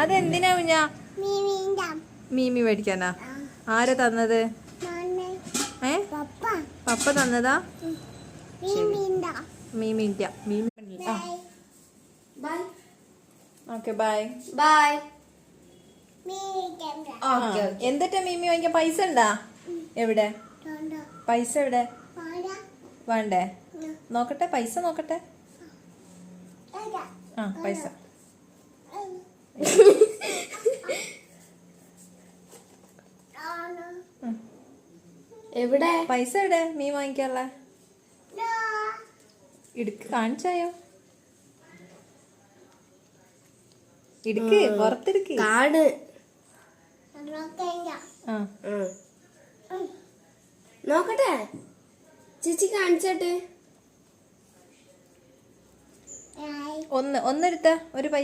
അതെന്തിനാ കുഞ്ഞാ? മീമി മേടിക്കാനാ? ആരാ തന്നത്? പപ്പ തന്നതാ? മീമിന്റെ ഓക്കെ ബൈ ബൈ. എന്നിട്ടാ മീമി വാങ്ങിക്കാൻ പൈസ ഉണ്ടാ? എവിടെ പൈസ? എവിടെ വേണ്ടേ? നോക്കട്ടെ, പൈസ നോക്കട്ടെ. പൈസ എവിടെ? പൈസ എവിടെ മീൻ വാങ്ങിക്കാനുള്ള? ഇടുക്ക് കാണിച്ചായോ? ഇടുക്ക്, പുറത്തെടുക്ക്. കാട്. നോക്കട്ടെ, ചേച്ചി കാണിച്ചോട്ടെ. ഒന്നെടുത്ത ഒരു പൈസ